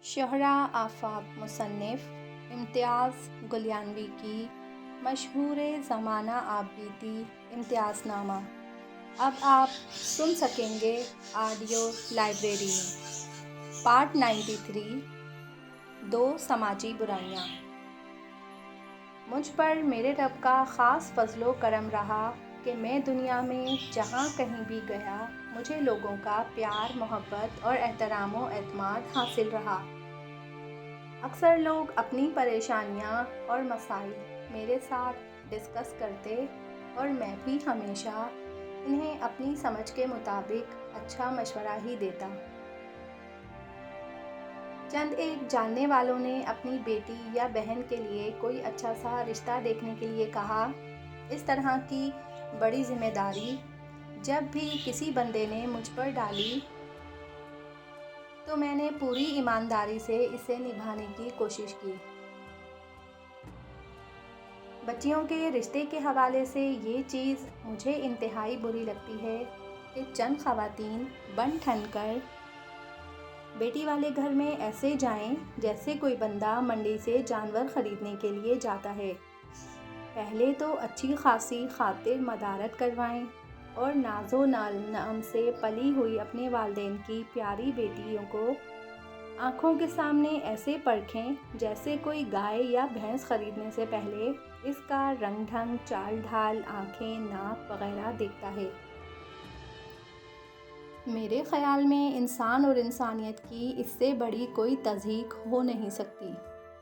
شہرہ آفاق مصنف امتیاز گلیانوی کی مشہور زمانہ آپ بیتی امتیاز نامہ اب آپ سن سکیں گے آڈیو لائبریری میں۔ پارٹ 93 دو سماجی برائیاں۔ مجھ پر میرے رب کا خاص فضل و کرم رہا کہ میں دنیا میں جہاں کہیں بھی گیا مجھے لوگوں کا پیار، محبت اور احترام و اعتماد حاصل رہا۔ اکثر لوگ اپنی پریشانیاں اور مسائل میرے ساتھ ڈسکس کرتے اور میں بھی ہمیشہ انہیں اپنی سمجھ کے مطابق اچھا مشورہ ہی دیتا۔ چند ایک جاننے والوں نے اپنی بیٹی یا بہن کے لیے کوئی اچھا سا رشتہ دیکھنے کے لیے کہا۔ اس طرح کی بڑی ذمہ داری جب بھی کسی بندے نے مجھ پر ڈالی تو میں نے پوری ایمانداری سے اسے نبھانے کی کوشش کی۔ بچیوں کے رشتے کے حوالے سے یہ چیز مجھے انتہائی بری لگتی ہے کہ چند خواتین بن ٹھن کر بیٹی والے گھر میں ایسے جائیں جیسے کوئی بندہ منڈی سے جانور خریدنے کے لیے جاتا ہے۔ پہلے تو اچھی خاصی خاطر مدارت کروائیں اور ناز و نام سے پلی ہوئی اپنے والدین کی پیاری بیٹیوں کو آنکھوں کے سامنے ایسے پرکھیں جیسے کوئی گائے یا بھینس خریدنے سے پہلے اس کا رنگ ڈھنگ، چال ڈھال، آنکھیں، ناک وغیرہ دیکھتا ہے۔ میرے خیال میں انسان اور انسانیت کی اس سے بڑی کوئی تضحیک ہو نہیں سکتی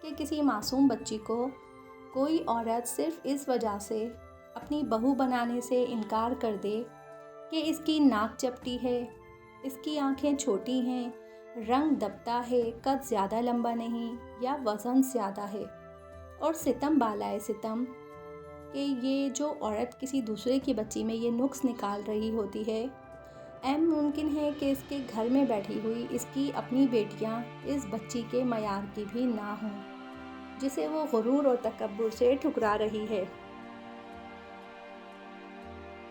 کہ کسی معصوم بچی کو کوئی عورت صرف اس وجہ سے اپنی بہو بنانے سے انکار کر دے کہ اس کی ناک چپٹی ہے، اس کی آنکھیں چھوٹی ہیں، رنگ دبتا ہے، قد زیادہ لمبا نہیں یا وزن زیادہ ہے، اور ستم بالائے ستم کہ یہ جو عورت کسی دوسرے کی بچی میں یہ نقص نکال رہی ہوتی ہے، ایم ممکن ہے کہ اس کے گھر میں بیٹھی ہوئی اس کی اپنی بیٹیاں اس بچی کے معیار کی بھی نہ ہوں جسے وہ غرور اور تکبر سے ٹھکرا رہی ہے۔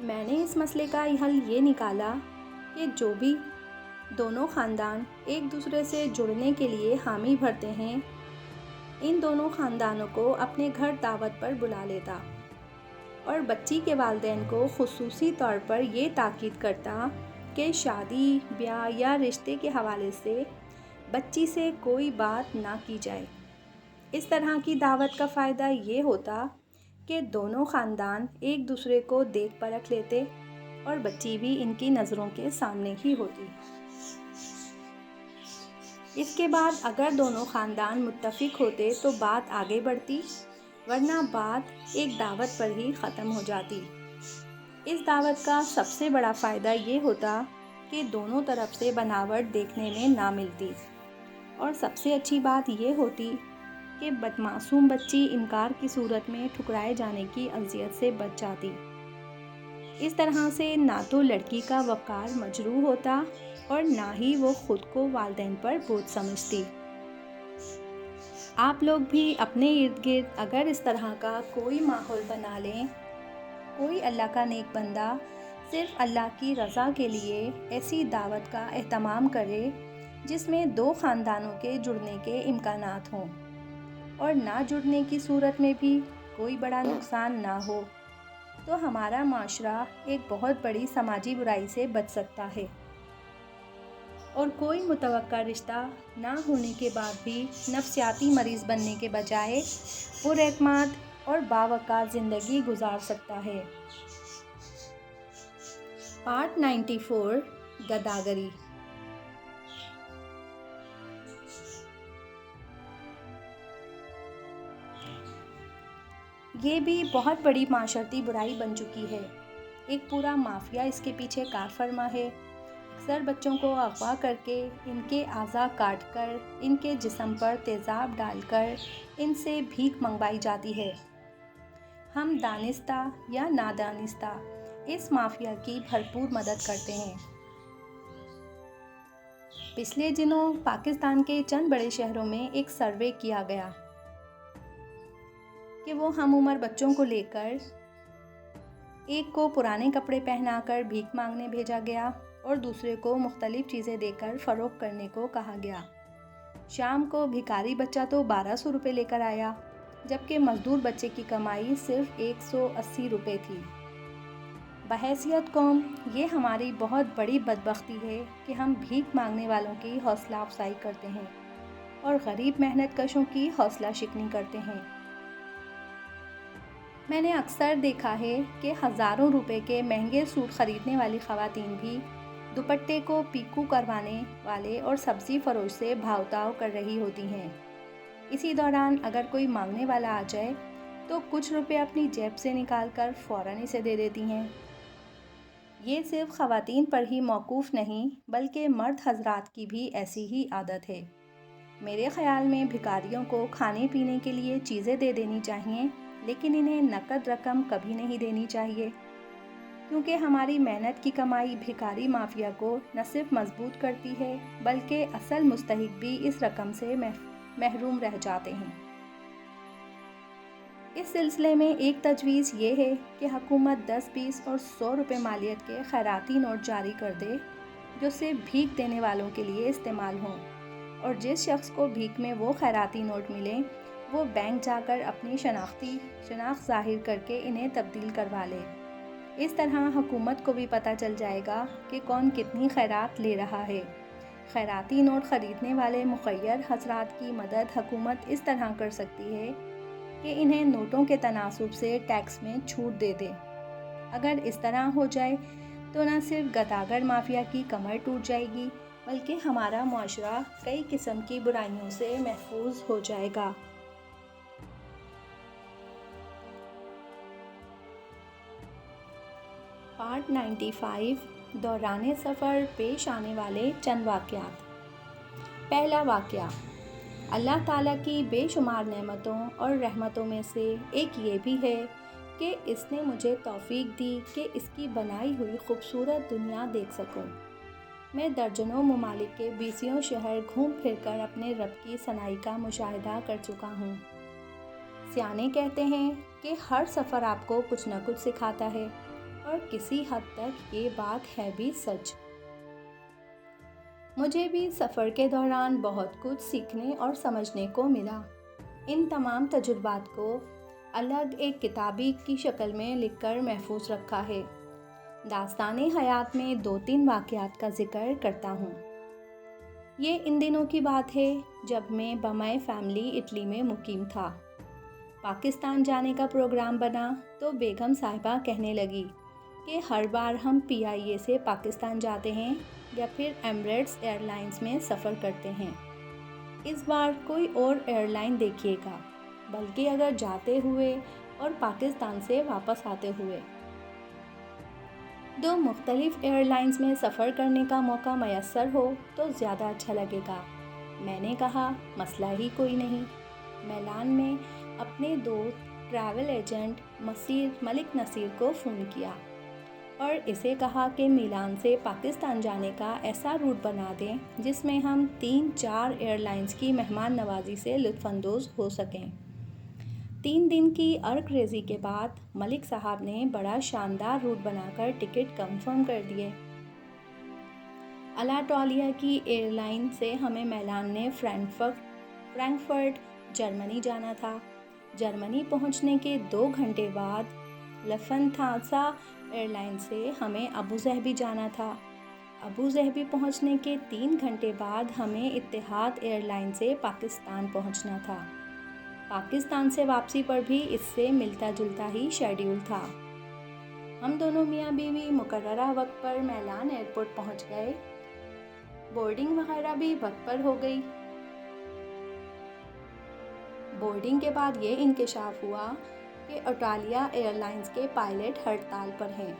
میں نے اس مسئلے کا حل یہ نکالا کہ جو بھی دونوں خاندان ایک دوسرے سے جڑنے کے لیے حامی بھرتے ہیں ان دونوں خاندانوں کو اپنے گھر دعوت پر بلا لیتا اور بچی کے والدین کو خصوصی طور پر یہ تاکید کرتا کہ شادی، بیاہ یا رشتے کے حوالے سے بچی سے کوئی بات نہ کی جائے۔ اس طرح کی دعوت کا فائدہ یہ ہوتا کہ دونوں خاندان ایک دوسرے کو دیکھ پرکھ لیتے اور بچی بھی ان کی نظروں کے سامنے ہی ہوتی۔ اس کے بعد اگر دونوں خاندان متفق ہوتے تو بات آگے بڑھتی، ورنہ بات ایک دعوت پر ہی ختم ہو جاتی۔ اس دعوت کا سب سے بڑا فائدہ یہ ہوتا کہ دونوں طرف سے بناوٹ دیکھنے میں نہ ملتی، اور سب سے اچھی بات یہ ہوتی کہ معصوم بچی انکار کی صورت میں ٹھکرائے جانے کی اذیت سے بچ جاتی۔ اس طرح سے نہ تو لڑکی کا وقار مجروح ہوتا اور نہ ہی وہ خود کو والدین پر بوجھ سمجھتی۔ آپ لوگ بھی اپنے ارد گرد اگر اس طرح کا کوئی ماحول بنا لیں، کوئی اللہ کا نیک بندہ صرف اللہ کی رضا کے لیے ایسی دعوت کا اہتمام کرے جس میں دو خاندانوں کے جڑنے کے امکانات ہوں اور نہ جڑنے کی صورت میں بھی کوئی بڑا نقصان نہ ہو، تو ہمارا معاشرہ ایک بہت بڑی سماجی برائی سے بچ سکتا ہے، اور کوئی متوقع رشتہ نہ ہونے کے بعد بھی نفسیاتی مریض بننے کے بجائے پراعتماد اور باوقار زندگی گزار سکتا ہے۔ پارٹ 94 گداگری۔ یہ بھی بہت بڑی معاشرتی برائی بن چکی ہے۔ ایک پورا مافیا اس کے پیچھے کار فرما ہے۔ اکثر بچوں کو اغوا کر کے، ان کے اعضاء کاٹ کر، ان کے جسم پر تیزاب ڈال کر ان سے بھیک منگوائی جاتی ہے۔ ہم دانستہ یا نادانستہ اس مافیا کی بھرپور مدد کرتے ہیں۔ پچھلے دنوں پاکستان کے چند بڑے شہروں میں ایک سروے کیا گیا کہ وہ ہم عمر بچوں کو لے کر ایک کو پرانے کپڑے پہنا کر بھیک مانگنے بھیجا گیا اور دوسرے کو مختلف چیزیں دے کر فروخت کرنے کو کہا گیا۔ شام کو بھکاری بچہ تو 1200 روپے لے کر آیا، جبکہ مزدور بچے کی کمائی صرف 180 روپے تھی۔ بحیثیت قوم، یہ ہماری بہت بڑی بدبختی ہے کہ ہم بھیک مانگنے والوں کی حوصلہ افزائی کرتے ہیں اور غریب محنت کشوں کی حوصلہ شکنی کرتے ہیں۔ میں نے اکثر دیکھا ہے کہ ہزاروں روپے کے مہنگے سوٹ خریدنے والی خواتین بھی دوپٹے کو پیکو کروانے والے اور سبزی فروش سے بھاؤ تاؤ کر رہی ہوتی ہیں۔ اسی دوران اگر کوئی مانگنے والا آ جائے تو کچھ روپے اپنی جیب سے نکال کر فوراً اسے دے دیتی ہیں۔ یہ صرف خواتین پر ہی موقوف نہیں بلکہ مرد حضرات کی بھی ایسی ہی عادت ہے۔ میرے خیال میں بھکاریوں کو کھانے پینے کے لیے چیزیں دے دینی چاہیے، لیکن انہیں نقد رقم کبھی نہیں دینی چاہیے، کیونکہ ہماری محنت کی کمائی بھکاری مافیا کو نہ صرف مضبوط کرتی ہے بلکہ اصل مستحق بھی اس رقم سے محروم رہ جاتے ہیں۔ اس سلسلے میں ایک تجویز یہ ہے کہ حکومت 10، 20 اور 100 روپے مالیت کے خیراتی نوٹ جاری کر دے جو صرف بھیک دینے والوں کے لیے استعمال ہوں، اور جس شخص کو بھیک میں وہ خیراتی نوٹ ملیں وہ بینک جا کر اپنی شناخت ظاہر کر کے انہیں تبدیل کروا لے۔ اس طرح حکومت کو بھی پتہ چل جائے گا کہ کون کتنی خیرات لے رہا ہے۔ خیراتی نوٹ خریدنے والے مخیر حضرات کی مدد حکومت اس طرح کر سکتی ہے کہ انہیں نوٹوں کے تناسب سے ٹیکس میں چھوٹ دے دے۔ اگر اس طرح ہو جائے تو نہ صرف گداگر مافیا کی کمر ٹوٹ جائے گی بلکہ ہمارا معاشرہ کئی قسم کی برائیوں سے محفوظ ہو جائے گا۔ پارٹ 95، دوران سفر پیش آنے والے چند واقعات۔ پہلا واقعہ، اللہ تعالیٰ کی بے شمار نعمتوں اور رحمتوں میں سے ایک یہ بھی ہے کہ اس نے مجھے توفیق دی کہ اس کی بنائی ہوئی خوبصورت دنیا دیکھ سکوں۔ میں درجنوں ممالک کے 20 شہر گھوم پھر کر اپنے رب کی صناعی کا مشاہدہ کر چکا ہوں۔ سیانے کہتے ہیں کہ ہر سفر آپ کو کچھ نہ کچھ سکھاتا ہے، اور کسی حد تک یہ بات ہے بھی سچ۔ مجھے بھی سفر کے دوران بہت کچھ سیکھنے اور سمجھنے کو ملا۔ ان تمام تجربات کو الگ ایک کتابی کی شکل میں لکھ کر محفوظ رکھا ہے۔ داستان حیات میں 2-3 واقعات کا ذکر کرتا ہوں۔ یہ ان دنوں کی بات ہے جب میں بمائے فیملی اٹلی میں مقیم تھا۔ پاکستان جانے کا پروگرام بنا تو بیگم صاحبہ کہنے لگی کہ ہر بار ہم PIA سے پاکستان جاتے ہیں یا پھر ایمریٹس ایئر لائنز میں سفر کرتے ہیں، اس بار کوئی اور ایئر لائن دیکھیے گا، بلکہ اگر جاتے ہوئے اور پاکستان سے واپس آتے ہوئے 2 مختلف ایئر لائنز میں سفر کرنے کا موقع میسر ہو تو زیادہ اچھا لگے گا۔ میں نے کہا مسئلہ ہی کوئی نہیں۔ میلان میں اپنے دوست ٹریول ایجنٹ ملک نصیر کو فون کیا اور اسے کہا کہ میلان سے پاکستان جانے کا ایسا روٹ بنا دیں جس میں ہم 3-4 ایئر لائنز کی مہمان نوازی سے لطف اندوز ہو سکیں۔ 3 دن کی ارک ریزی کے بعد ملک صاحب نے بڑا شاندار روٹ بنا کر ٹکٹ کنفرم کر دیے۔ الاٹالیا کی ایئر لائن سے ہمیں میلان نے فرینکفرٹ جرمنی جانا تھا۔ جرمنی پہنچنے کے 2 گھنٹے بعد لفٹھانسا ایئر لائن سے ہمیں ابوظہبی جانا تھا۔ ابوظہبی پہنچنے کے 3 گھنٹے بعد ہمیں اتحاد ایئر لائن سے پاکستان پہنچنا تھا۔ پاکستان سے واپسی پر بھی اس سے ملتا جلتا ہی شیڈیول تھا۔ ہم دونوں میاں بیوی مقررہ وقت پر میلان ایئرپورٹ پہنچ گئے۔ بورڈنگ وغیرہ بھی وقت پر ہو گئی۔ بورڈنگ کے بعد یہ انکشاف ہوا کہ اٹالیا ایئر لائنز کے پائلٹ ہڑتال پر ہیں،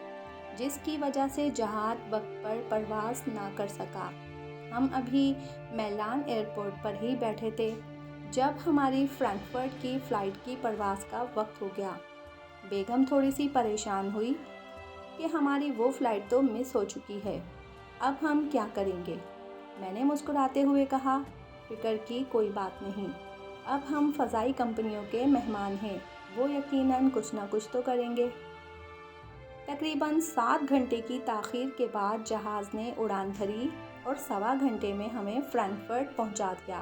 جس کی وجہ سے جہاز وقت پر پرواز نہ کر سکا۔ ہم ابھی میلان ایئرپورٹ پر ہی بیٹھے تھے جب ہماری فرینکفرٹ کی فلائٹ کی پرواز کا وقت ہو گیا۔ بیگم تھوڑی سی پریشان ہوئی کہ ہماری وہ فلائٹ تو مس ہو چکی ہے، اب ہم کیا کریں گے؟ میں نے مسکراتے ہوئے کہا، فکر کی کوئی بات نہیں، اب ہم فضائی کمپنیوں کے مہمان ہیں، وہ یقیناً کچھ نہ کچھ تو کریں گے۔ تقریباً 7 گھنٹے کی تاخیر کے بعد جہاز نے اڑان بھری اور 1.25 گھنٹے میں ہمیں فرینکفرٹ پہنچا دیا۔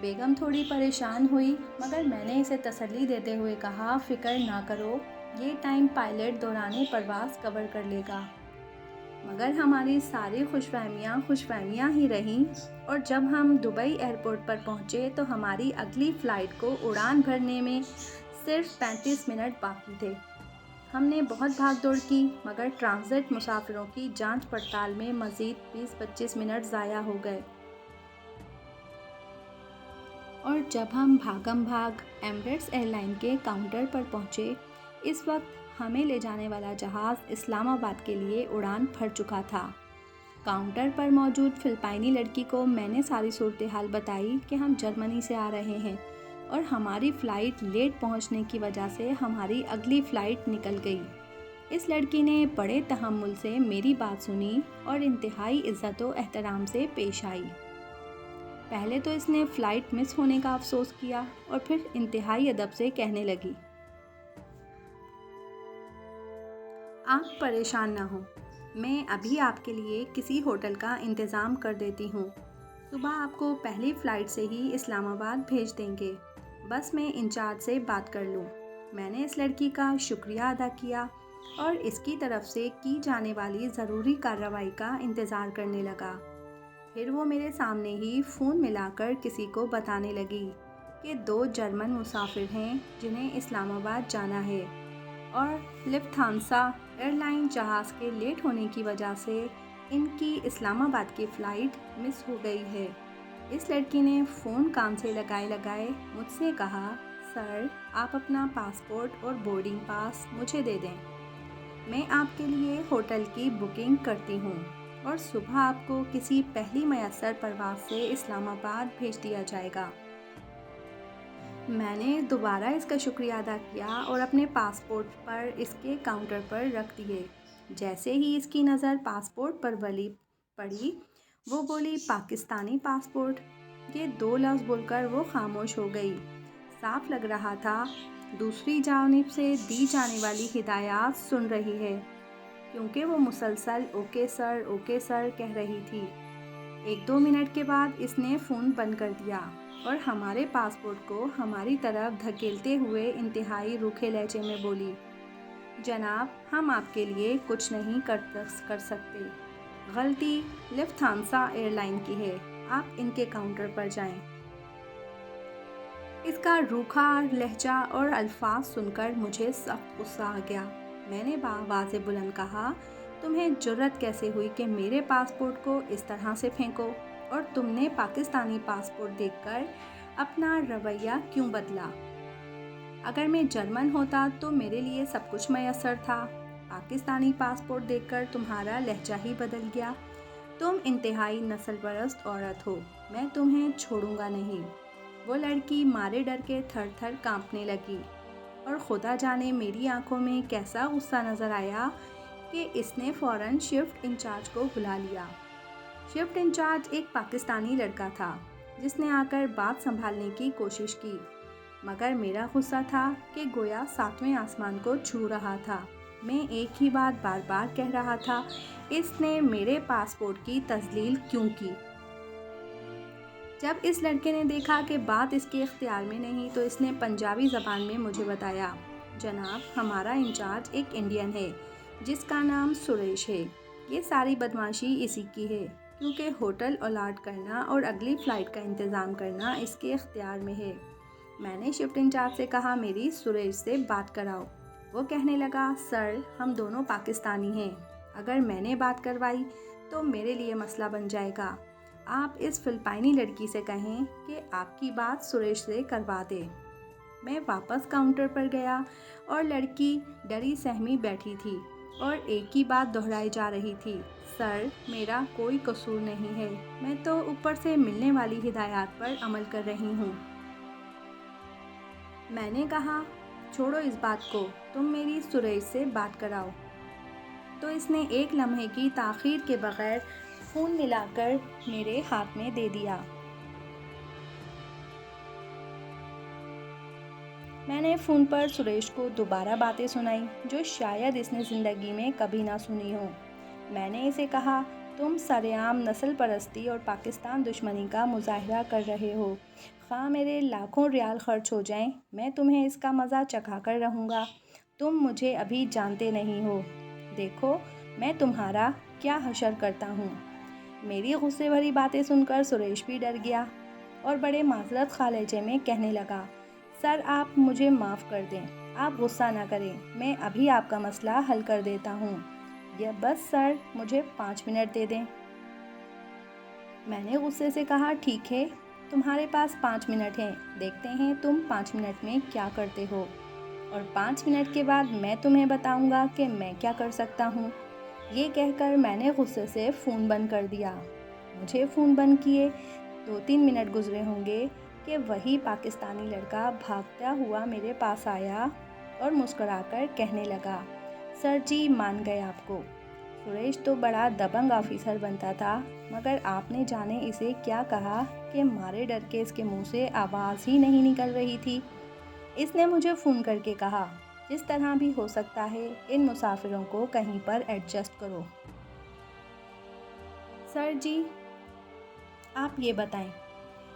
بیگم تھوڑی پریشان ہوئی، مگر میں نے اسے تسلی دیتے ہوئے کہا، فکر نہ کرو، یہ ٹائم پائلٹ دوران پرواز کور کر لے گا۔ مگر ہماری ساری خوش فہمیاں ہی رہیں، اور جب ہم دبئی ایئرپورٹ پر پہنچے تو ہماری اگلی فلائٹ کو اڑان بھرنے میں صرف 35 منٹ باقی تھے۔ ہم نے بہت بھاگ دوڑ کی، مگر ٹرانزٹ مسافروں کی جانچ پڑتال میں مزید 20-25 منٹ ضائع ہو گئے۔ اور جب ہم بھاگم بھاگ ایمریٹس ایئر لائن کے کاؤنٹر پر پہنچے، اس وقت ہمیں لے جانے والا جہاز اسلام آباد کے لیے اڑان بھر چکا تھا۔ کاؤنٹر پر موجود فلپائنی لڑکی کو میں نے ساری صورتحال بتائی کہ ہم جرمنی سے آ رہے ہیں اور ہماری فلائٹ لیٹ پہنچنے کی وجہ سے ہماری اگلی فلائٹ نکل گئی۔ اس لڑکی نے بڑے تحمل سے میری بات سنی اور انتہائی عزت و احترام سے پیش آئی۔ پہلے تو اس نے فلائٹ مس ہونے کا افسوس کیا اور پھر انتہائی ادب سے کہنے لگی، آپ پریشان نہ ہوں، میں ابھی آپ کے لیے کسی ہوٹل کا انتظام کر دیتی ہوں۔ صبح آپ کو پہلی فلائٹ سے ہی اسلام آباد بھیج دیں گے، بس میں انچارج سے بات کر لوں۔ میں نے اس لڑکی کا شکریہ ادا کیا اور اس کی طرف سے کی جانے والی ضروری کارروائی کا انتظار کرنے لگا۔ پھر وہ میرے سامنے ہی فون ملا کر کسی کو بتانے لگی کہ 2 جرمن مسافر ہیں جنہیں اسلام آباد جانا ہے، اور لفٹھانسا ایئر لائن جہاز کے لیٹ ہونے کی وجہ سے ان کی اسلام آباد کی فلائٹ مس ہو گئی ہے۔ اس لڑکی نے فون کان سے لگائے مجھ سے کہا، سر، آپ اپنا پاسپورٹ اور بورڈنگ پاس مجھے دے دیں، میں آپ کے لیے ہوٹل کی بکنگ کرتی ہوں اور صبح آپ کو کسی پہلی میسر پرواز سے اسلام آباد بھیج دیا جائے گا۔ میں نے دوبارہ اس کا شکریہ ادا کیا اور اپنے پاسپورٹ پر اس کے کاؤنٹر پر رکھ دیے۔ جیسے ہی اس کی نظر پاسپورٹ پر پڑی، وہ بولی، پاکستانی پاسپورٹ؟ یہ 2 لفظ بول کر وہ خاموش ہو گئی۔ صاف لگ رہا تھا دوسری جانب سے دی جانے والی ہدایات سن رہی ہے، کیونکہ وہ مسلسل اوکے سر کہہ رہی تھی۔ 1-2 منٹ کے بعد اس نے فون بند کر دیا اور ہمارے پاسپورٹ کو ہماری طرف دھکیلتے ہوئے انتہائی روکھے لہجے میں بولی، جناب، ہم آپ کے لیے کچھ نہیں کر سکتے، غلطی لفٹھانسا ایئر لائن کی ہے، آپ ان کے کاؤنٹر پر جائیں۔ اس کا روکھا لہجہ اور الفاظ سن کر مجھے سخت غصہ آ گیا۔ میں نے بآواز بلند کہا، تمہیں جرأت کیسے ہوئی کہ میرے پاسپورٹ کو اس طرح سے پھینکو، اور تم نے پاکستانی پاسپورٹ دیکھ کر اپنا رویہ کیوں بدلا؟ اگر میں جرمن ہوتا تو میرے لیے سب کچھ میسر تھا، پاکستانی پاسپورٹ دیکھ کر تمہارا لہجہ ہی بدل گیا۔ تم انتہائی نسل پرست عورت ہو، میں تمہیں چھوڑوں گا نہیں۔ وہ لڑکی مارے ڈر کے تھر تھر کانپنے لگی، اور خدا جانے میری آنکھوں میں کیسا غصہ نظر آیا کہ اس نے فوراً شفٹ انچارج کو بلا لیا۔ شفٹ انچارج ایک پاکستانی لڑکا تھا جس نے آ کر بات سنبھالنے کی کوشش کی، مگر میرا غصہ تھا کہ گویا 7ویں آسمان کو چھو رہا تھا۔ میں ایک ہی بات بار بار کہہ رہا تھا، اس نے میرے پاسپورٹ کی تضلیل کیوں کی؟ جب اس لڑکے نے دیکھا کہ بات اس کے اختیار میں نہیں تو اس نے پنجابی زبان میں مجھے بتایا، جناب، ہمارا انچارج ایک انڈین ہے جس کا نام سریش ہے، یہ ساری بدمعاشی اسی کی ہے، کیونکہ ہوٹل الاٹ کرنا اور اگلی فلائٹ کا انتظام کرنا اس کے اختیار میں ہے۔ میں نے شفٹ انچارج سے کہا، میری سریش سے بات کراؤ۔ وہ کہنے لگا، سر، ہم دونوں پاکستانی ہیں، اگر میں نے بات کروائی تو میرے لیے مسئلہ بن جائے گا، آپ اس فلپائنی لڑکی سے کہیں کہ آپ کی بات سریش سے کروا دے۔ میں واپس کاؤنٹر پر گیا اور لڑکی ڈری سہمی بیٹھی تھی اور ایک ہی بات دہرائی جا رہی تھی، سر، میرا کوئی قصور نہیں ہے، میں تو اوپر سے ملنے والی ہدایات پر عمل کر رہی ہوں۔ میں نے کہا، چھوڑو اس بات کو، تم میری سریش سے بات کراؤ۔ تو اس نے ایک لمحے کی تاخیر کے بغیر فون ملا کر میرے ہاتھ میں دے دیا۔ میں نے فون پر سریش کو دوبارہ باتیں سنائیں جو شاید اس نے زندگی میں کبھی نہ سنی ہوں۔ میں نے اسے کہا، تم سرعام نسل پرستی اور پاکستان دشمنی کا مظاہرہ کر رہے ہو، خواہ میرے لاکھوں ریال خرچ ہو جائیں، میں تمہیں اس کا مزہ چکھا کر رہوں گا۔ تم مجھے ابھی جانتے نہیں ہو، دیکھو میں تمہارا کیا حشر کرتا ہوں۔ میری غصے بھری باتیں سن کر سریش بھی ڈر گیا اور بڑے معذرت خواہ لہجے میں کہنے لگا، سر آپ مجھے معاف کر دیں، آپ غصہ نہ کریں، میں ابھی آپ کا مسئلہ حل کر دیتا ہوں۔ یہ بس سر مجھے 5 منٹ دے دیں۔ میں نے غصے سے کہا، ٹھیک ہے، تمہارے پاس 5 منٹ ہیں، دیکھتے ہیں تم 5 منٹ میں کیا کرتے ہو، اور 5 منٹ کے بعد میں تمہیں بتاؤں گا کہ میں کیا کر سکتا ہوں۔ یہ کہہ کر میں نے غصے سے فون بند کر دیا۔ مجھے فون بند کیے 2-3 منٹ گزرے ہوں گے کہ وہی پاکستانی لڑکا بھاگتا ہوا میرے پاس آیا اور مسکرا کر کہنے لگا، سر جی مان گئے آپ کو۔ سریش تو بڑا دبنگ آفیسر بنتا تھا، مگر آپ نے جانے اسے کیا کہا کہ مارے ڈر کے اس کے منہ سے آواز ہی نہیں نکل رہی تھی۔ اس نے مجھے فون کر کے کہا، جس طرح بھی ہو سکتا ہے ان مسافروں کو کہیں پر ایڈجسٹ کرو۔ سر جی آپ یہ بتائیں،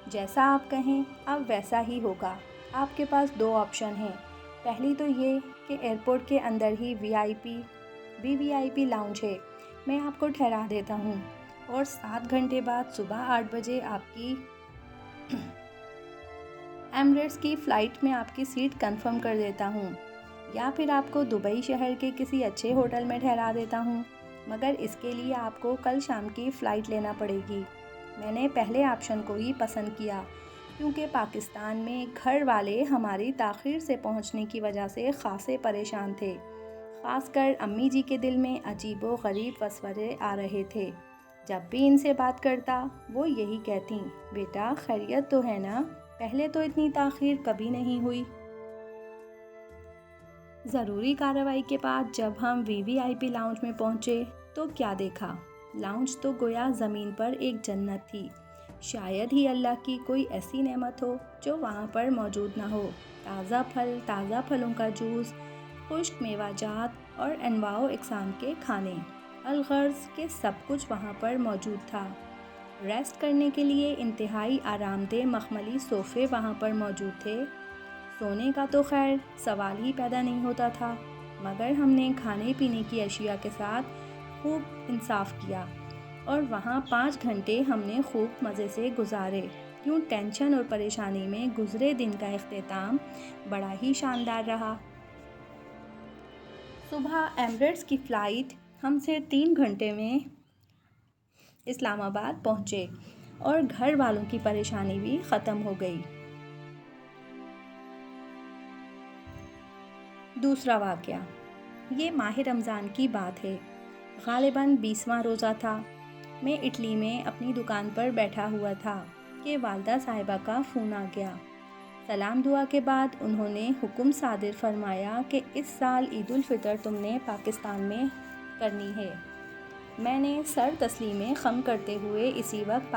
جیسا آپ کہیں اب ویسا ہی ہوگا۔ آپ کے پاس 2 آپشن ہیں، پہلی تو یہ کہ ایئرپورٹ کے اندر ہی وی آئی پی لاؤنج ہے، میں آپ کو ٹھہرا دیتا ہوں اور 7 گھنٹے بعد صبح 8 بجے آپ کی ایمریٹس کی فلائٹ میں آپ کی سیٹ کنفرم کر دیتا ہوں، یا پھر آپ کو دبئی شہر کے کسی اچھے ہوٹل میں ٹھہرا دیتا ہوں، مگر اس کے لیے آپ کو کل شام کی فلائٹ لینا پڑے گی۔ میں نے پہلے آپشن کو ہی پسند کیا، کیونکہ پاکستان میں گھر والے ہماری تاخیر سے پہنچنے کی وجہ سے خاصے پریشان تھے، خاص کر امی جی کے دل میں عجیب و غریب وسوسے آ رہے تھے۔ جب بھی ان سے بات کرتا وہ یہی کہتیں، بیٹا خیریت تو ہے نا، پہلے تو اتنی تاخیر کبھی نہیں ہوئی۔ ضروری کارروائی کے بعد جب ہم وی آئی پی لاؤنج میں پہنچے تو کیا دیکھا، لاؤنج تو گویا زمین پر ایک جنت تھی، شاید ہی اللہ کی کوئی ایسی نعمت ہو جو وہاں پر موجود نہ ہو۔ تازہ پھل، تازہ پھلوں کا جوس، خشک میوہ جات اور انواع و اقسام کے کھانے، الغرض کہ سب کچھ وہاں پر موجود تھا۔ ریسٹ کرنے کے لیے انتہائی آرام دہ مخملی صوفے وہاں پر موجود تھے۔ سونے کا تو خیر سوال ہی پیدا نہیں ہوتا تھا، مگر ہم نے کھانے پینے کی اشیاء کے ساتھ خوب انصاف کیا اور وہاں 5 گھنٹے ہم نے خوب مزے سے گزارے۔ یوں ٹینشن اور پریشانی میں گزرے دن کا اختتام بڑا ہی شاندار رہا۔ صبح ایمریٹس کی فلائٹ ہم سے 3 گھنٹے میں اسلام آباد پہنچے اور گھر والوں کی پریشانی بھی ختم ہو گئی۔ دوسرا واقعہ، یہ ماہ رمضان کی بات ہے، غالباً 20واں روزہ تھا۔ میں اٹلی میں اپنی دکان پر بیٹھا ہوا تھا کہ والدہ صاحبہ کا فون آ گیا۔ سلام دعا کے بعد انہوں نے حکم صادر فرمایا کہ اس سال عید الفطر تم نے پاکستان میں کرنی ہے۔ میں نے سر تسلیمِ خم کرتے ہوئے اسی وقت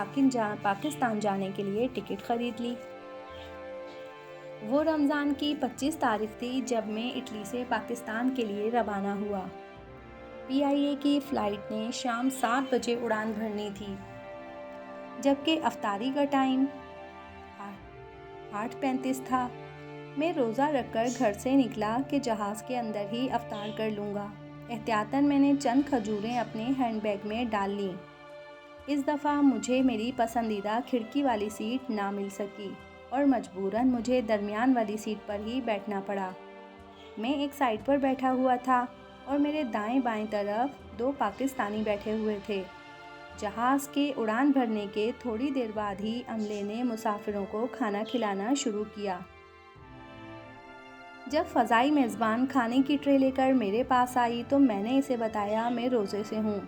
پاکستان جانے کے لیے ٹکٹ خرید لی۔ وہ رمضان کی 25 تاریخ تھی جب میں اٹلی سے پاکستان کے لیے روانہ ہوا۔ PIA کی فلائٹ نے شام 7 بجے اڑان بھرنی تھی، جبکہ افطاری کا ٹائم 8:35 تھا۔ میں روزہ رکھ کر گھر سے نکلا کہ جہاز کے اندر ہی افطار کر لوں گا۔ احتیاطاً میں نے چند کھجوریں اپنے ہینڈ بیگ میں ڈال لیں۔ اس دفعہ مجھے میری پسندیدہ کھڑکی والی سیٹ نہ مل سکی اور مجبوراً مجھے درمیان والی سیٹ پر ہی بیٹھنا پڑا۔ میں ایک سائڈ پر بیٹھا ہوا تھا اور میرے دائیں بائیں طرف 2 پاکستانی بیٹھے ہوئے تھے۔ جہاز کے اڑان بھرنے کے تھوڑی دیر بعد ہی عملے نے مسافروں کو کھانا کھلانا شروع کیا۔ جب فضائی میزبان کھانے کی ٹرے لے کر میرے پاس آئی تو میں نے اسے بتایا میں روزے سے ہوں۔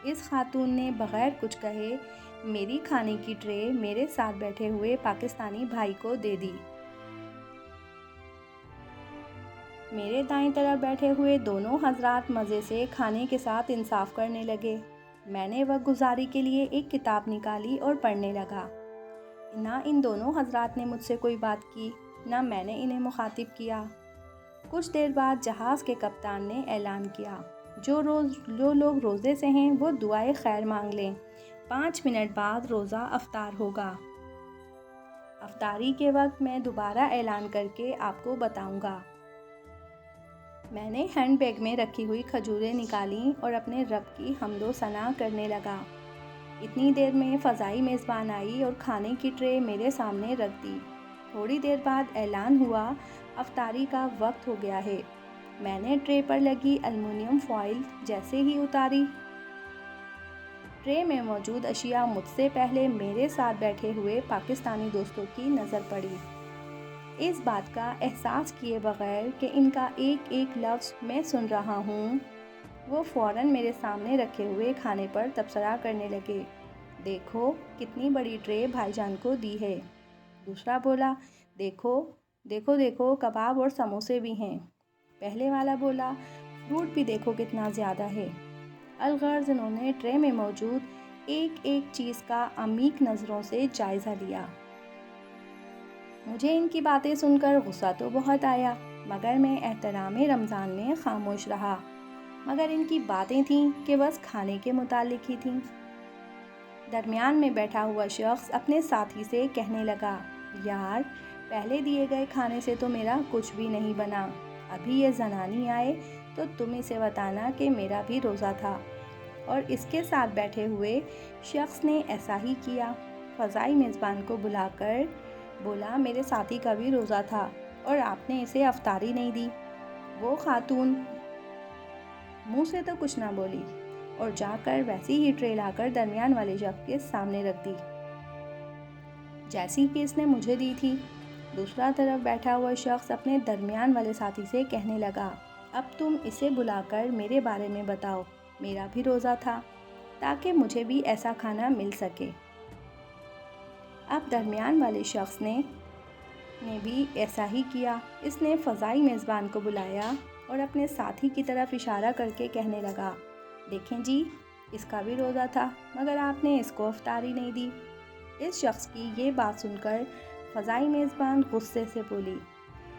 اس خاتون نے بغیر کچھ کہے میری کھانے کی ٹرے میرے ساتھ بیٹھے ہوئے پاکستانی بھائی کو دے دی۔ میرے دائیں طرف بیٹھے ہوئے دونوں حضرات مزے سے کھانے کے ساتھ انصاف کرنے لگے۔ میں نے وقت گزاری کے لیے ایک کتاب نکالی اور پڑھنے لگا۔ نہ ان دونوں حضرات نے مجھ سے کوئی بات کی، نہ میں نے انہیں مخاطب کیا۔ کچھ دیر بعد جہاز کے کپتان نے اعلان کیا، جو لوگ روزے سے ہیں وہ دعائے خیر مانگ لیں، 5 منٹ بعد روزہ افطار ہوگا۔ افطاری کے وقت میں دوبارہ اعلان کر کے آپ کو بتاؤں گا۔ میں نے ہینڈ بیگ میں رکھی ہوئی کھجوریں نکالیں اور اپنے رب کی حمد و ثنا کرنے لگا۔ اتنی دیر میں فضائی میزبان آئی اور کھانے کی ٹرے میرے سامنے رکھ دی۔ تھوڑی دیر بعد اعلان ہوا، افطاری کا وقت ہو گیا ہے۔ میں نے ٹرے پر لگی ایلومینیم فوائل جیسے ہی اتاری، ٹرے میں موجود اشیاء مجھ سے پہلے میرے ساتھ بیٹھے ہوئے پاکستانی دوستوں کی نظر پڑی۔ اس بات کا احساس کیے بغیر کہ ان کا ایک ایک لفظ میں سن رہا ہوں، وہ فوراً میرے سامنے رکھے ہوئے کھانے پر تبصرہ کرنے لگے، دیکھو کتنی بڑی ٹرے بھائی جان کو دی ہے۔ دوسرا بولا، دیکھو دیکھو دیکھو کباب اور سموسے بھی ہیں۔ پہلے والا بولا، فروٹ بھی دیکھو کتنا زیادہ ہے۔ الغرض انہوں نے ٹرے میں موجود ایک ایک چیز کا عمیق نظروں سے جائزہ لیا۔ مجھے ان کی باتیں سن کر غصہ تو بہت آیا، مگر میں احترام رمضان میں خاموش رہا۔ مگر ان کی باتیں تھیں کہ بس کھانے کے متعلق ہی تھیں۔ درمیان میں بیٹھا ہوا شخص اپنے ساتھی سے کہنے لگا، یار پہلے دیے گئے کھانے سے تو میرا کچھ بھی نہیں بنا، ابھی یہ زنانی آئے تو تم اسے بتانا کہ میرا بھی روزہ تھا۔ اور اس کے ساتھ بیٹھے ہوئے شخص نے ایسا ہی کیا، فضائی میزبان کو بلا کر بولا، میرے ساتھی کا بھی روزہ تھا اور آپ نے اسے افطاری نہیں دی۔ وہ خاتون منہ سے تو کچھ نہ بولی اور جا کر ویسی ہی ٹرے لا کر درمیان والے شخص کے سامنے رکھ دی جیسی کہ اس نے مجھے دی تھی۔ دوسرا طرف بیٹھا ہوا شخص اپنے درمیان والے ساتھی سے کہنے لگا، اب تم اسے بلا کر میرے بارے میں بتاؤ، میرا بھی روزہ تھا تاکہ مجھے بھی ایسا کھانا مل سکے۔ اب درمیان والے شخص نے بھی ایسا ہی کیا۔ اس نے فضائی میزبان کو بلایا اور اپنے ساتھی کی طرف اشارہ کر کے کہنے لگا، دیکھیں جی اس کا بھی روزہ تھا مگر آپ نے اس کو افطاری نہیں دی۔ اس شخص کی یہ بات سن کر فضائی میزبان غصے سے بولی،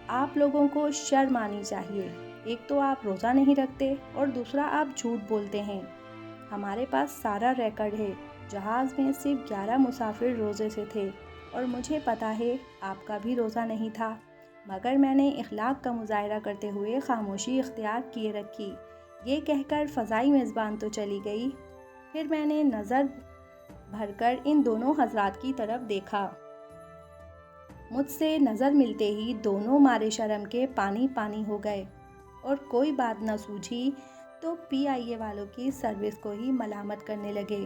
آپ لوگوں کو شرم آنی چاہیے، ایک تو آپ روزہ نہیں رکھتے اور دوسرا آپ جھوٹ بولتے ہیں۔ ہمارے پاس سارا ریکارڈ ہے، جہاز میں صرف 11 مسافر روزے سے تھے اور مجھے پتا ہے آپ کا بھی روزہ نہیں تھا، مگر میں نے اخلاق کا مظاہرہ کرتے ہوئے خاموشی اختیار کیے رکھی۔ یہ کہہ کر فضائی میزبان تو چلی گئی۔ پھر میں نے نظر بھر کر ان دونوں حضرات کی طرف دیکھا۔ مجھ سے نظر ملتے ہی دونوں مارے شرم کے پانی پانی ہو گئے اور کوئی بات نہ سوجھی تو پی آئی اے والوں کی سروس کو ہی ملامت کرنے لگے،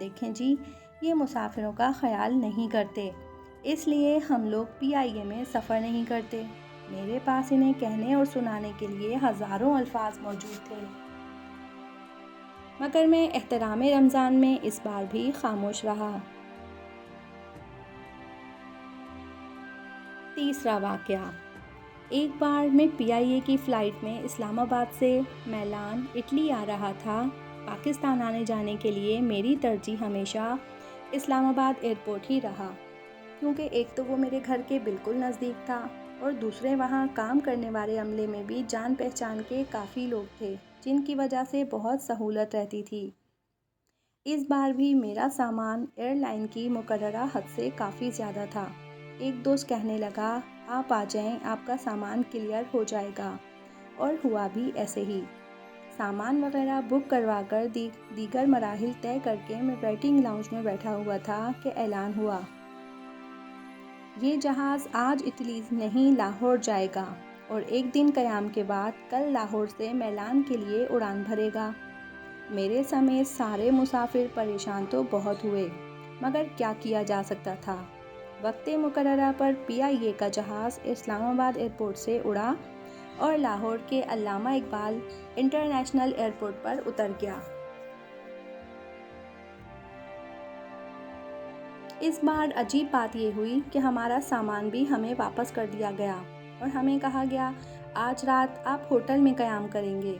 دیکھیں جی یہ مسافروں کا خیال نہیں کرتے، اس لیے ہم لوگ پی آئی اے میں سفر نہیں کرتے۔ میرے پاس انہیں کہنے اور سنانے کے لیے ہزاروں الفاظ موجود تھے، مگر میں احترام رمضان میں اس بار بھی خاموش رہا۔ تیسرا واقعہ، ایک بار میں پی آئی اے کی فلائٹ میں اسلام آباد سے میلان اٹلی آ رہا تھا۔ پاکستان آنے جانے کے لیے میری ترجیح ہمیشہ اسلام آباد ایئرپورٹ ہی رہا، کیونکہ ایک تو وہ میرے گھر کے بالکل نزدیک تھا اور دوسرے وہاں کام کرنے والے عملے میں بھی جان پہچان کے کافی لوگ تھے جن کی وجہ سے بہت سہولت رہتی تھی۔ اس بار بھی میرا سامان ایئر لائن کی مقررہ حد سے کافی زیادہ تھا۔ ایک دوست کہنے لگا، آپ آ جائیں آپ کا سامان کلیئر ہو جائے گا، اور ہوا بھی ایسے ہی۔ سامان وغیرہ بک کروا کر دیگر مراحل طے کر کے میں ویٹنگ لاؤنج میں بیٹھا ہوا تھا کہ اعلان ہوا، یہ جہاز آج اٹلی نہیں لاہور جائے گا اور ایک دن قیام کے بعد کل لاہور سے میلان کے لیے اڑان بھرے گا۔ میرے سمیت سارے مسافر پریشان تو بہت ہوئے، مگر کیا کیا جا سکتا تھا۔ وقت مقررہ پر پی آئی اے کا جہاز اسلام آباد ایئرپورٹ سے اڑا اور لاہور کے علامہ اقبال انٹرنیشنل ایئرپورٹ پر اتر گیا۔ اس بار عجیب بات یہ ہوئی کہ ہمارا سامان بھی ہمیں واپس کر دیا گیا اور ہمیں کہا گیا، آج رات آپ ہوٹل میں قیام کریں گے،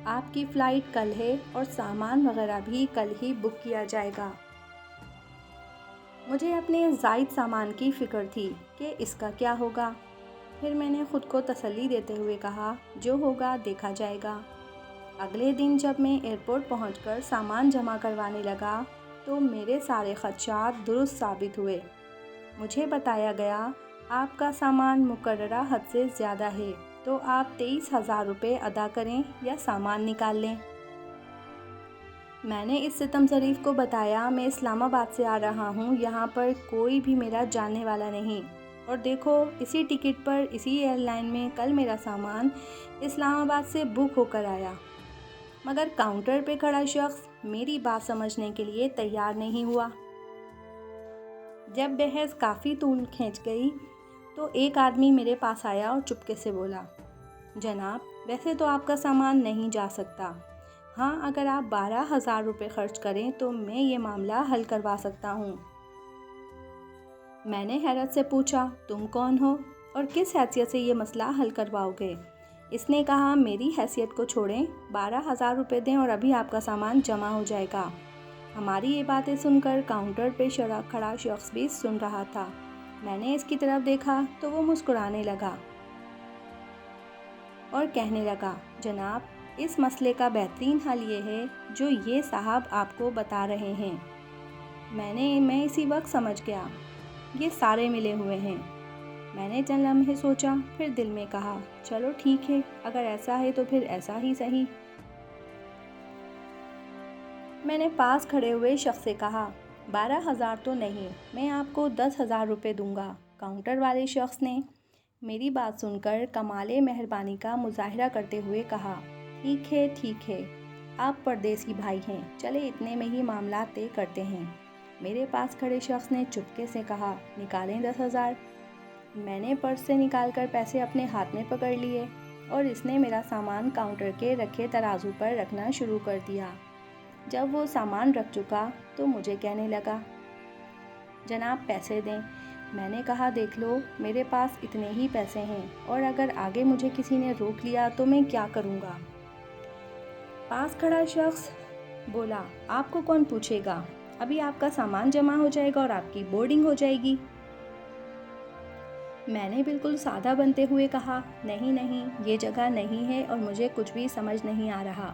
آپ کی فلائٹ کل ہے اور سامان وغیرہ بھی کل ہی بک کیا جائے گا۔ مجھے اپنے زائد سامان کی فکر تھی کہ اس کا کیا ہوگا۔ پھر میں نے خود کو تسلی دیتے ہوئے کہا، جو ہوگا دیکھا جائے گا۔ اگلے دن جب میں ایئرپورٹ پہنچ کر سامان جمع کروانے لگا تو میرے سارے خدشات درست ثابت ہوئے۔ مجھے بتایا گیا آپ کا سامان مقررہ حد سے زیادہ ہے، تو آپ 23,000 روپے ادا کریں یا سامان نکال لیں۔ میں نے اس ستم ظریف کو بتایا میں اسلام آباد سے آ رہا ہوں، یہاں پر کوئی بھی میرا جاننے والا نہیں، اور دیکھو اسی ٹکٹ پر اسی ایئر لائن میں کل میرا سامان اسلام آباد سے بک ہو کر آیا، مگر کاؤنٹر پہ کھڑا شخص میری بات سمجھنے کے لیے تیار نہیں ہوا۔ جب بحث کافی طول کھینچ گئی تو ایک آدمی میرے پاس آیا اور چپکے سے بولا، جناب ویسے تو آپ کا سامان نہیں جا سکتا، ہاں اگر آپ 12,000 روپے خرچ کریں تو میں یہ معاملہ حل کروا سکتا ہوں۔ میں نے حیرت سے پوچھا، تم کون ہو اور کس حیثیت سے یہ مسئلہ حل کرواؤ گے؟ اس نے کہا، میری حیثیت کو چھوڑیں، 12,000 روپے دیں اور ابھی آپ کا سامان جمع ہو جائے گا۔ ہماری یہ باتیں سن کر کاؤنٹر پہ کھڑا شخص بھی سن رہا تھا۔ میں نے اس کی طرف دیکھا تو وہ مسکرانے لگا اور کہنے لگا، جناب اس مسئلے کا بہترین حل یہ ہے جو یہ صاحب آپ کو بتا رہے ہیں۔ میں اسی وقت سمجھ گیا، یہ سارے ملے ہوئے ہیں۔ میں نے چند لمحے سوچا، پھر دل میں کہا، چلو ٹھیک ہے، اگر ایسا ہے تو پھر ایسا ہی صحیح۔ میں نے پاس کھڑے ہوئے شخص سے کہا، 12,000 تو نہیں، میں آپ کو 10,000 روپے دوں گا۔ کاؤنٹر والے شخص نے میری بات سن کر کمال مہربانی کا مظاہرہ کرتے ہوئے کہا، ٹھیک ہے، آپ پردیسی بھائی ہیں، چلے اتنے میں ہی معاملات طے کرتے ہیں۔ میرے پاس کھڑے شخص نے چپکے سے کہا، نکالیں 10,000۔ میں نے پرس سے نکال کر پیسے اپنے ہاتھ میں پکڑ لیے اور اس نے میرا سامان کاؤنٹر کے رکھے ترازو پر رکھنا شروع کر دیا۔ جب وہ سامان رکھ چکا تو مجھے کہنے لگا، جناب پیسے دیں۔ میں نے کہا، دیکھ لو میرے پاس اتنے ہی پیسے ہیں اور اگر آگے مجھے کسی نے روک لیا تو میں کیا کروں گا؟ پاس کھڑا شخص بولا، آپ کو کون پوچھے گا، ابھی آپ کا سامان جمع ہو جائے گا اور آپ کی بورڈنگ ہو جائے گی۔ میں نے بالکل سادہ بنتے ہوئے کہا، نہیں، یہ جگہ نہیں ہے اور مجھے کچھ بھی سمجھ نہیں آ رہا،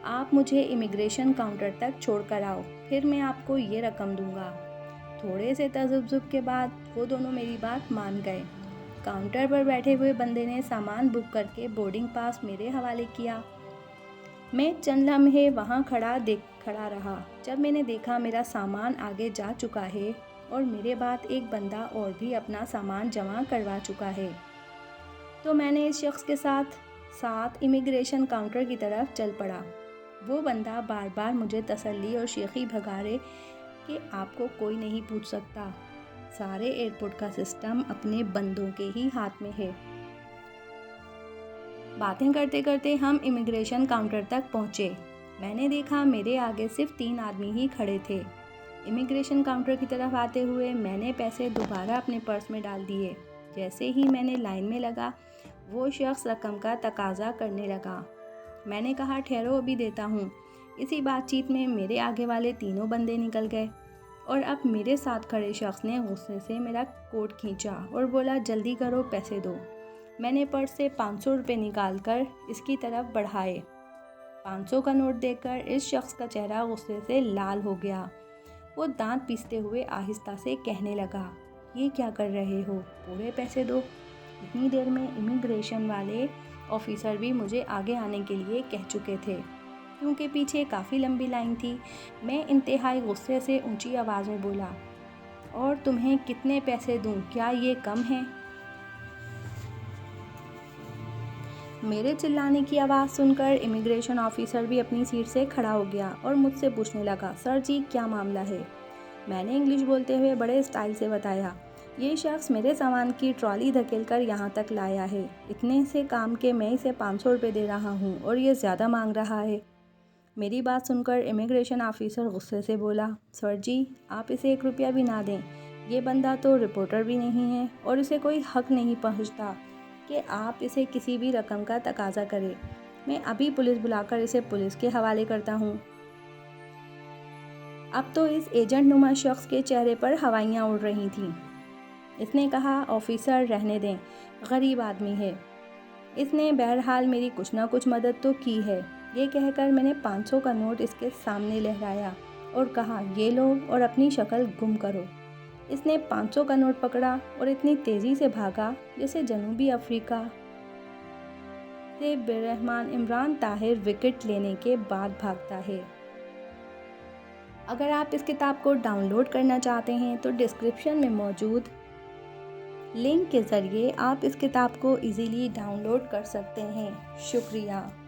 آپ مجھے امیگریشن کاؤنٹر تک چھوڑ کر آؤ، پھر میں آپ کو یہ رقم دوں گا۔ تھوڑے سے تذبذب کے بعد وہ دونوں میری بات مان گئے۔ کاؤنٹر پر بیٹھے ہوئے بندے نے سامان بک کر کے بورڈنگ پاس میرے حوالے کیا۔ میں چند لمحے وہاں کھڑا رہا۔ جب میں نے دیکھا میرا سامان آگے جا چکا ہے اور میرے بعد ایک بندہ اور بھی اپنا سامان جمع کروا چکا ہے، تو میں نے اس شخص کے ساتھ امیگریشن کاؤنٹر کی طرف چل پڑا۔ وہ بندہ بار بار مجھے تسلی اور شیخی بھگا کہ آپ کو کوئی نہیں پوچھ سکتا، سارے ایئرپورٹ کا سسٹم اپنے بندوں کے ہی ہاتھ میں ہے۔ باتیں کرتے کرتے ہم امیگریشن کاؤنٹر تک پہنچے۔ میں نے دیکھا میرے آگے صرف 3 آدمی ہی کھڑے تھے۔ امیگریشن کاؤنٹر کی طرف آتے ہوئے میں نے پیسے دوبارہ اپنے پرس میں ڈال دیے۔ جیسے ہی میں نے لائن میں لگا، وہ شخص رقم کا تقاضا کرنے لگا۔ میں نے کہا، ٹھہرو ابھی دیتا ہوں۔ اسی بات چیت میں میرے آگے والے تینوں بندے نکل گئے اور اب میرے ساتھ کھڑے شخص نے غصے سے میرا کوٹ کھینچا اور بولا، جلدی کرو، پیسے دو۔ میں نے پرس سے 500 روپے نکال کر اس کی طرف بڑھائے۔ 500 کا نوٹ دیکھ کر اس شخص کا چہرہ غصے سے لال ہو گیا۔ وہ دانت پیستے ہوئے آہستہ سے کہنے لگا، یہ کیا کر رہے ہو، پورے پیسے دو۔ اتنی دیر میں امیگریشن والے آفیسر بھی مجھے آگے آنے کے لیے کہہ چکے تھے۔ کیونکہ پیچھے کافی لمبی لائن تھی، میں انتہائی غصے سے اونچی آواز میں بولا، اور تمہیں کتنے پیسے دوں، کیا یہ کم ہے؟ میرے چلانے کی آواز سن کر امیگریشن آفیسر بھی اپنی سیٹ سے کھڑا ہو گیا اور مجھ سے پوچھنے لگا، سر جی کیا معاملہ ہے؟ میں نے انگلش بولتے ہوئے بڑے اسٹائل سے بتایا، یہ شخص میرے سامان کی ٹرالی دھکیل کر یہاں تک لایا ہے، اتنے سے کام کے میں اسے 500 روپے دے رہا ہوں اور یہ زیادہ مانگ رہا ہے۔ میری بات سن کر امیگریشن آفیسر غصے سے بولا، سر جی آپ اسے 1 روپیہ بھی نہ دیں، یہ بندہ تو رپورٹر بھی نہیں ہے اور اسے کوئی حق نہیں پہنچتا کہ آپ اسے کسی بھی رقم کا تقاضا کرے، میں ابھی پولیس بلا کر اسے پولیس کے حوالے کرتا ہوں۔ اب تو اس ایجنٹ نما شخص کے چہرے پر ہوائیاں اڑ رہی تھیں۔ اس نے کہا، آفیسر رہنے دیں، غریب آدمی ہے، اس نے بہرحال میری کچھ نہ کچھ مدد تو کی ہے۔ یہ کہہ کر میں نے 500 کا نوٹ اس کے سامنے لہرایا اور کہا، یہ لو اور اپنی شکل گم کرو۔ اس نے 500 کا نوٹ پکڑا اور اتنی تیزی سے بھاگا جیسے جنوبی افریقہ سے برحمان عمران طاہر وکٹ لینے کے بعد بھاگتا ہے۔ اگر آپ اس کتاب کو ڈاؤن لوڈ کرنا چاہتے ہیں تو ڈسکرپشن میں موجود لنک کے ذریعے آپ اس کتاب کو ایزیلی ڈاؤن لوڈ کر سکتے ہیں۔ شکریہ۔